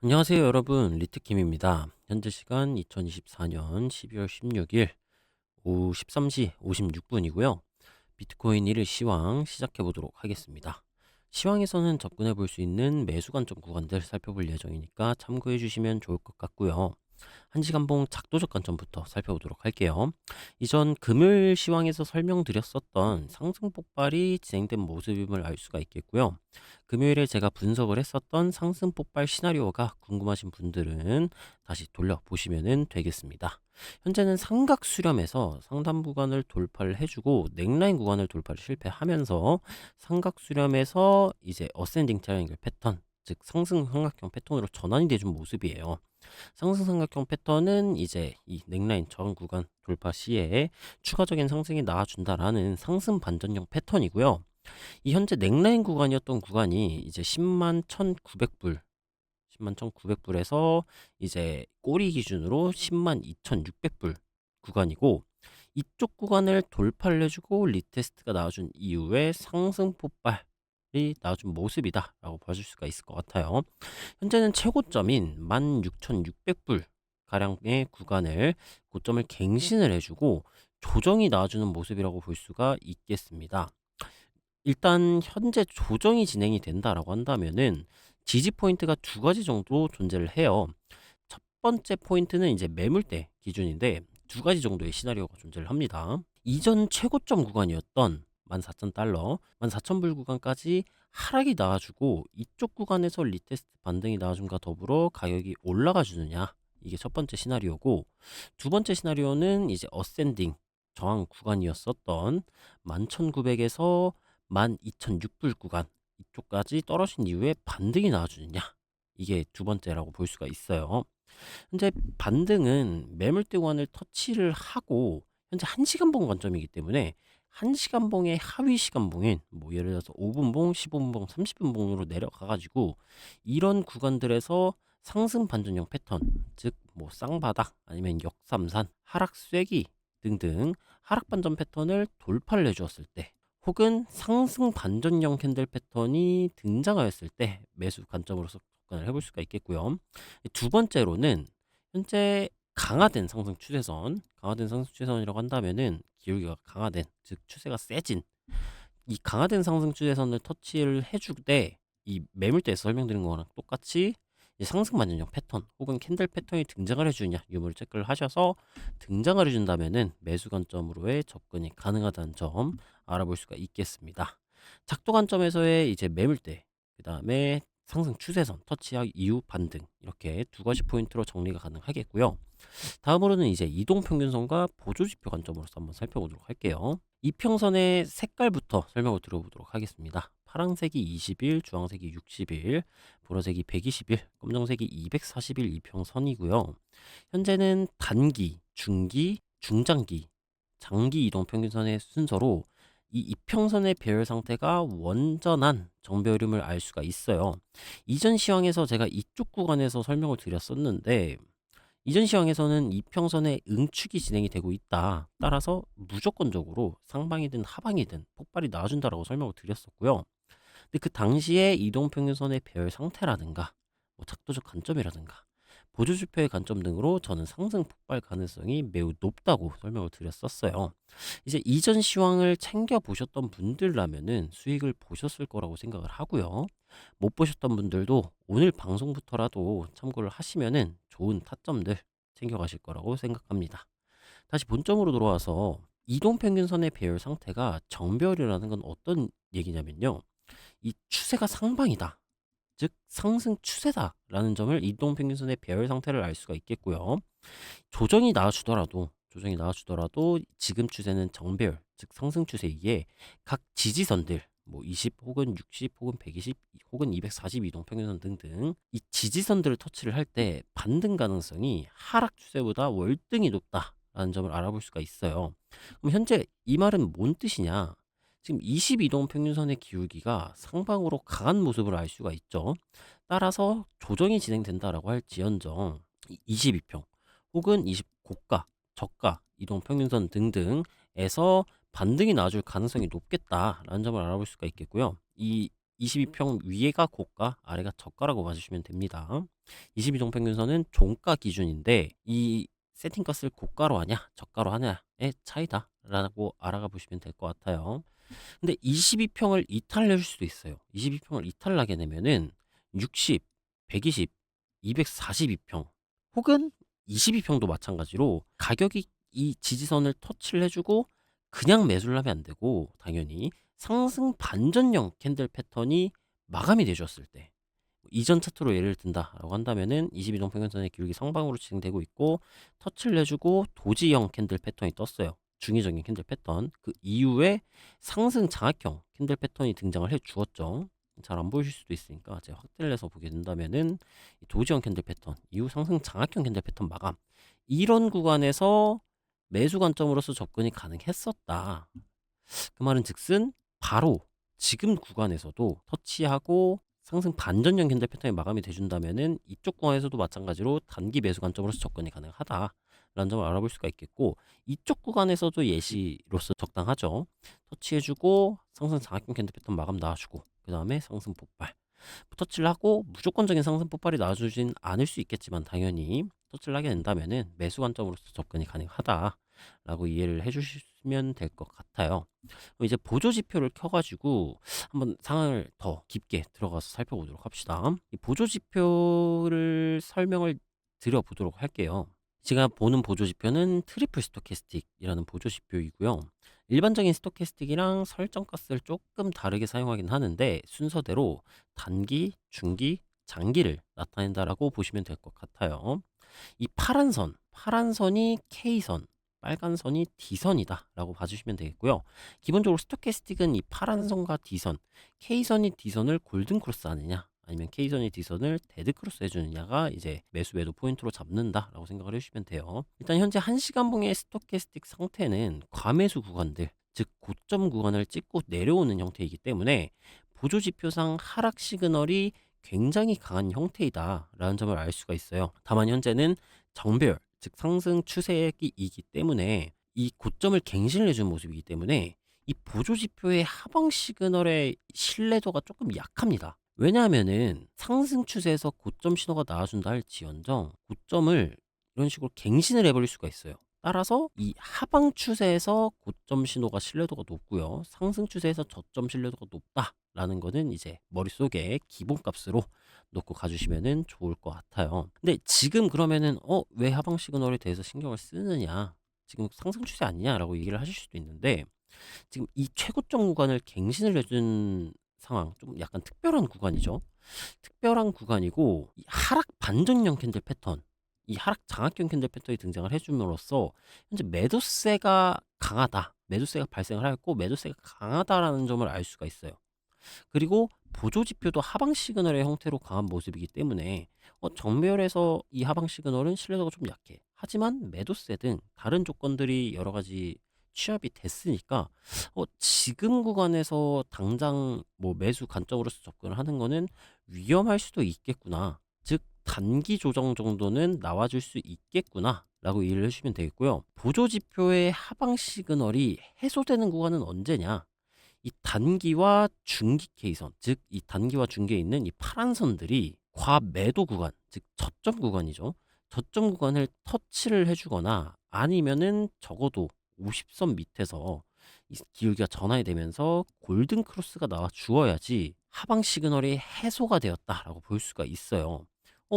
안녕하세요 여러분, 리트킴입니다. 현재 시간 2024년 12월 16일 오후 13시 56분이고요. 비트코인 1일 시황 시작해 보도록 하겠습니다. 시황에서는 접근해 볼 수 있는 매수 관점 구간들 살펴볼 예정이니까 참고해 주시면 좋을 것 같고요. 1시간봉 작도적 관점부터 살펴보도록 할게요. 이전 금요일 시황에서 설명드렸었던 상승 폭발이 진행된 모습임을 알 수가 있겠고요. 금요일에 제가 분석을 했었던 상승 폭발 시나리오가 궁금하신 분들은 다시 돌려보시면 되겠습니다. 현재는 삼각 수렴에서 상단 구간을 돌파를 해주고 넥라인 구간을 돌파를 실패하면서 삼각 수렴에서 이제 어센딩 트라이앵글 패턴, 즉 상승 삼각형 패턴으로 전환이 돼준 모습이에요. 상승 삼각형 패턴은 이제 이 넥라인 저항 구간 돌파 시에 추가적인 상승이 나와준다라는 상승 반전형 패턴이고요. 이 현재 넥라인 구간이었던 구간이 이제 10만 1,900불, 10만 1,900불에서 이제 꼬리 기준으로 10만 2,600불 구간이고, 이쪽 구간을 돌파를 해주고 리테스트가 나와준 이후에 상승 폭발이 나와준 모습이다라고 봐줄 수가 있을 것 같아요. 현재는 최고점인 16,600불 가량의 구간을 고점을 갱신을 해주고 조정이 나와주는 모습이라고 볼 수가 있겠습니다. 일단 현재 조정이 진행이 된다라고 한다면은 지지 포인트가 두 가지 정도 존재를 해요. 첫 번째 포인트는 이제 매물대 기준인데 두 가지 정도의 시나리오가 존재를 합니다. 이전 최고점 구간이었던 14,000달러, 14,000불 구간까지 하락이 나와주고 이쪽 구간에서 리테스트 반등이 나와줌과 더불어 가격이 올라가 주느냐, 이게 첫 번째 시나리오고, 두 번째 시나리오는 이제 어센딩 저항 구간이었었던 11,900에서 12,600불 구간, 이쪽까지 떨어진 이후에 반등이 나와주느냐, 이게 두 번째라고 볼 수가 있어요. 현재 반등은 매물대 구간을 터치를 하고 현재 1시간봉 관점이기 때문에 1시간봉의 하위 시간봉인 뭐 예를 들어서 5분봉, 15분봉, 30분봉으로 내려가 가지고 이런 구간들에서 상승 반전형 패턴, 즉 뭐 쌍바닥 아니면 역삼산, 하락 쐐기 등등 하락 반전 패턴을 돌파를 해 주었을 때, 혹은 상승 반전형 캔들 패턴이 등장하였을 때 매수 관점으로서 접근을 해볼 수가 있겠고요. 두 번째로는 현재 강화된 상승 추세선이라고 한다면은 기울기가 강화된, 즉 추세가 세진 이 강화된 상승 추세선을 터치를 해줄 때 이 매물대에서 설명드린 거랑 똑같이 이제 상승 반전형 패턴 혹은 캔들 패턴이 등장을 해주냐 유무를 체크를 하셔서 등장을 해준다면은 매수 관점으로의 접근이 가능하다는 점 알아볼 수가 있겠습니다. 작도 관점에서의 이제 매물대, 그 다음에 상승 추세선 터치 이후 반등, 이렇게 두 가지 포인트로 정리가 가능하겠고요. 다음으로는 이제 이동평균선과 보조지표 관점으로서 한번 살펴보도록 할게요. 이평선의 색깔부터 설명을 드려보도록 하겠습니다. 파란색이 20일, 주황색이 60일, 보라색이 120일, 검정색이 240일 이평선이고요. 현재는 단기, 중기, 중장기, 장기 이동평균선의 순서로 이 이평선의 배열 상태가 원전한 정배열임을 알 수가 있어요. 이전 시황에서 제가 이쪽 구간에서 설명을 드렸었는데, 이전 시황에서는 이평선의 응축이 진행이 되고 있다, 따라서 무조건적으로 상방이든 하방이든 폭발이 나와준다라고 설명을 드렸었고요. 근데 그 당시에 이동평균선의 배열 상태라든가 뭐 작도적 관점이라든가 보조지표의 관점 등으로 저는 상승 폭발 가능성이 매우 높다고 설명을 드렸었어요. 이제 이전 시황을 챙겨 보셨던 분들라면은 수익을 보셨을 거라고 생각을 하고요. 못 보셨던 분들도 오늘 방송부터라도 참고를 하시면은 좋은 타점들 챙겨 가실 거라고 생각합니다. 다시 본점으로 돌아와서 이동평균선의 배열 상태가 정배열이라는 건 어떤 얘기냐면요, 이 추세가 상방이다, 즉 상승 추세다라는 점을 이동평균선의 배열 상태를 알 수가 있겠고요. 조정이 나와주더라도 지금 추세는 정배열, 즉 상승 추세이기에 각 지지선들 뭐 20 혹은 60 혹은 120 혹은 240 이동평균선 등등 이 지지선들을 터치를 할 때 반등 가능성이 하락 추세보다 월등히 높다라는 점을 알아볼 수가 있어요. 그럼 현재 이 말은 뭔 뜻이냐? 지금 20 이동평균선의 기울기가 상방으로 강한 모습을 알 수가 있죠. 따라서 조정이 진행된다라고 할지언정 22평 혹은 20 고가, 저가, 이동 평균선 등등에서 반등이 나와줄 가능성이 높겠다라는 점을 알아볼 수가 있겠고요. 이 22평 위에가 고가, 아래가 저가라고 봐주시면 됩니다. 22종 평균선은 종가 기준인데 이 세팅값을 고가로 하냐 저가로 하냐의 차이다라고 알아가 보시면 될 것 같아요. 근데 22평을 이탈낼 수도 있어요. 22평을 이탈나게 되면은 60, 120, 242평 혹은 22평도 마찬가지로 가격이 이 지지선을 터치를 해주고 그냥 매수를 하면 안 되고, 당연히 상승 반전형 캔들 패턴이 마감이 되셨을 때, 이전 차트로 예를 든다라고 한다면은 22종 평균선의 기울기 상방으로 진행되고 있고 터치를 해주고 도지형 캔들 패턴이 떴어요. 중의적인 캔들 패턴. 그 이후에 상승 장악형 캔들 패턴이 등장을 해 주었죠. 잘 안 보이실 수도 있으니까 제가 확대를 해서 보게 된다면은 이 도지형 캔들 패턴 이후 상승 장악형 캔들 패턴 마감, 이런 구간에서 매수 관점으로서 접근이 가능했었다. 그 말은 즉슨 바로 지금 구간에서도 터치하고 상승 반전형 캔들 패턴이 마감이 돼준다면은 이쪽 구간에서도 마찬가지로 단기 매수 관점으로서 접근이 가능하다라는 점을 알아볼 수가 있겠고, 이쪽 구간에서도 예시로서 적당하죠. 터치해주고 상승 장악형 캔들 패턴 마감 나와주고 그 다음에 상승 폭발, 터치를 하고 무조건적인 상승 폭발이 나와주진 않을 수 있겠지만 당연히 터치를 하게 된다면은 매수 관점으로서 접근이 가능하다라고 이해를 해주시면 될 것 같아요. 그럼 이제 보조 지표를 켜가지고 한번 상황을 더 깊게 들어가서 살펴보도록 합시다. 이 보조 지표를 설명을 드려보도록 할게요. 제가 보는 보조 지표는 트리플 스토캐스틱이라는 보조 지표이고요. 일반적인 스토캐스틱이랑 설정가스를 조금 다르게 사용하긴 하는데 순서대로 단기, 중기, 장기를 나타낸다라고 보시면 될 것 같아요. 이 파란 선이 K선, 빨간 선이 D선이다라고 봐주시면 되겠고요. 기본적으로 스토캐스틱은 이 파란 선과 D선, K선이 D선을 골든 크로스 하느냐, 아니면 K선이 D선을 데드 크로스 해주느냐가 이제 매수 매도 포인트로 잡는다라고 생각을 해주시면 돼요. 일단 현재 1시간봉의 스토캐스틱 상태는 과매수 구간들, 즉 고점 구간을 찍고 내려오는 형태이기 때문에 보조 지표상 하락 시그널이 굉장히 강한 형태이다라는 점을 알 수가 있어요. 다만 현재는 정배열, 즉 상승 추세이기 때문에 이 고점을 갱신을 해준 모습이기 때문에 이 보조 지표의 하방 시그널의 신뢰도가 조금 약합니다. 왜냐하면은 상승 추세에서 고점 신호가 나와준다 할지언정 고점을 이런 식으로 갱신을 해버릴 수가 있어요. 따라서 이 하방 추세에서 고점 신호가 신뢰도가 높고요, 상승 추세에서 저점 신뢰도가 높다라는 거는 이제 머릿속에 기본값으로 놓고 가주시면 좋을 것 같아요. 근데 지금 그러면은 왜 하방 시그널에 대해서 신경을 쓰느냐, 지금 상승 추세 아니냐라고 얘기를 하실 수도 있는데, 지금 이 최고점 구간을 갱신을 해준 상황, 좀 약간 특별한 구간이죠. 특별한 구간이고 이 하락 반전형 캔들 패턴, 이 하락 장악형 캔들 패턴이 등장을 해줌으로써 현재 매도세가 강하다, 매도세가 발생을 하였고 매도세가 강하다라는 점을 알 수가 있어요. 그리고 보조 지표도 하방 시그널의 형태로 강한 모습이기 때문에 정멸에서 이 하방 시그널은 신뢰도가 좀 약해. 하지만 매도세 등 다른 조건들이 여러 가지 취합이 됐으니까 지금 구간에서 당장 뭐 매수 관점으로서 접근을 하는 거는 위험할 수도 있겠구나. 즉 단기 조정 정도는 나와줄 수 있겠구나 라고 이해를 해주시면 되겠고요. 보조 지표의 하방 시그널이 해소되는 구간은 언제냐, 이 단기와 중기 K선, 즉 이 단기와 중기에 있는 이 파란 선들이 과매도 구간, 즉 저점 구간이죠. 저점 구간을 터치를 해주거나 아니면은 적어도 50선 밑에서 이 기울기가 전환이 되면서 골든 크로스가 나와 주어야지 하방 시그널이 해소가 되었다라고 볼 수가 있어요.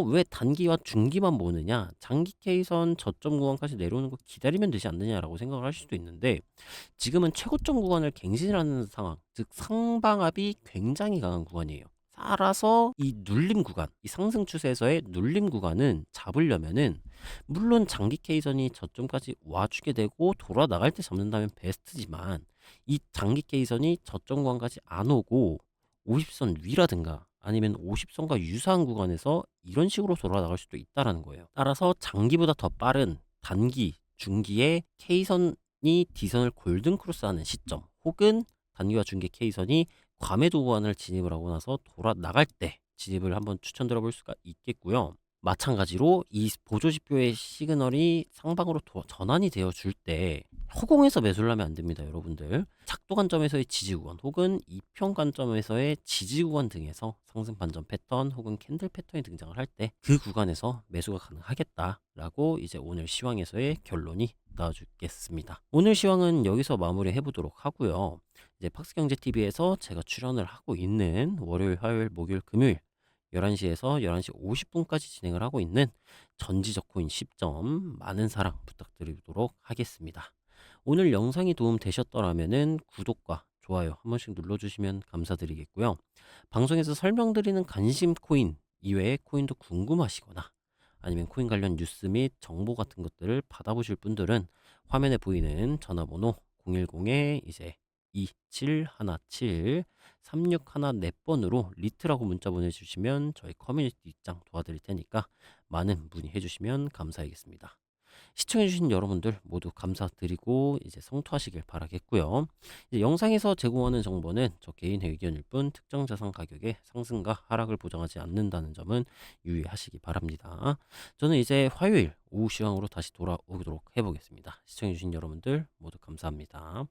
왜 단기와 중기만 보느냐, 장기 K선 저점 구간까지 내려오는 거 기다리면 되지 않느냐라고 생각을 하실 수도 있는데, 지금은 최고점 구간을 갱신하는 상황, 즉 상방압이 굉장히 강한 구간이에요. 따라서 이 눌림 구간, 이 상승 추세에서의 눌림 구간은 잡으려면은 물론 장기 K선이 저점까지 와주게 되고 돌아 나갈 때 잡는다면 베스트지만, 이 장기 K선이 저점 구간까지 안 오고 50선 위라든가 아니면 50선과 유사한 구간에서 이런 식으로 돌아 나갈 수도 있다라는 거예요. 따라서 장기보다 더 빠른 단기, 중기의 K선이 D선을 골든 크로스하는 시점, 혹은 단기와 중기 K선이 과매도 구간을 진입을 하고 나서 돌아 나갈 때 진입을 한번 추천드려 볼 수가 있겠고요. 마찬가지로 이 보조 지표의 시그널이 상방으로 전환이 되어 줄 때 허공에서 매수를 하면 안 됩니다, 여러분들. 작도 관점에서의 지지 구간 혹은 이평 관점에서의 지지 구간 등에서 상승 반전 패턴 혹은 캔들 패턴이 등장을 할 때 그 구간에서 매수가 가능하겠다라고 이제 오늘 시황에서의 결론이 나와주겠습니다. 오늘 시황은 여기서 마무리해 보도록 하고요. 이제 팍스경제TV에서 제가 출연을 하고 있는 월요일, 화요일, 목요일, 금요일 11시에서 11시 50분까지 진행을 하고 있는 전지적 코인 10점 많은 사랑 부탁드리도록 하겠습니다. 오늘 영상이 도움 되셨더라면은 구독과 좋아요 한 번씩 눌러주시면 감사드리겠고요. 방송에서 설명드리는 관심 코인 이외의 코인도 궁금하시거나 아니면 코인 관련 뉴스 및 정보 같은 것들을 받아보실 분들은 화면에 보이는 전화번호 010에 이제 2717 3614번으로 리트라고 문자 보내주시면 저희 커뮤니티 입장 도와드릴 테니까 많은 문의해 주시면 감사하겠습니다. 시청해주신 여러분들 모두 감사드리고 이제 성투하시길 바라겠고요. 이제 영상에서 제공하는 정보는 저 개인의 의견일 뿐 특정 자산 가격의 상승과 하락을 보장하지 않는다는 점은 유의하시기 바랍니다. 저는 이제 화요일 오후 시황으로 다시 돌아오도록 해보겠습니다. 시청해주신 여러분들 모두 감사합니다.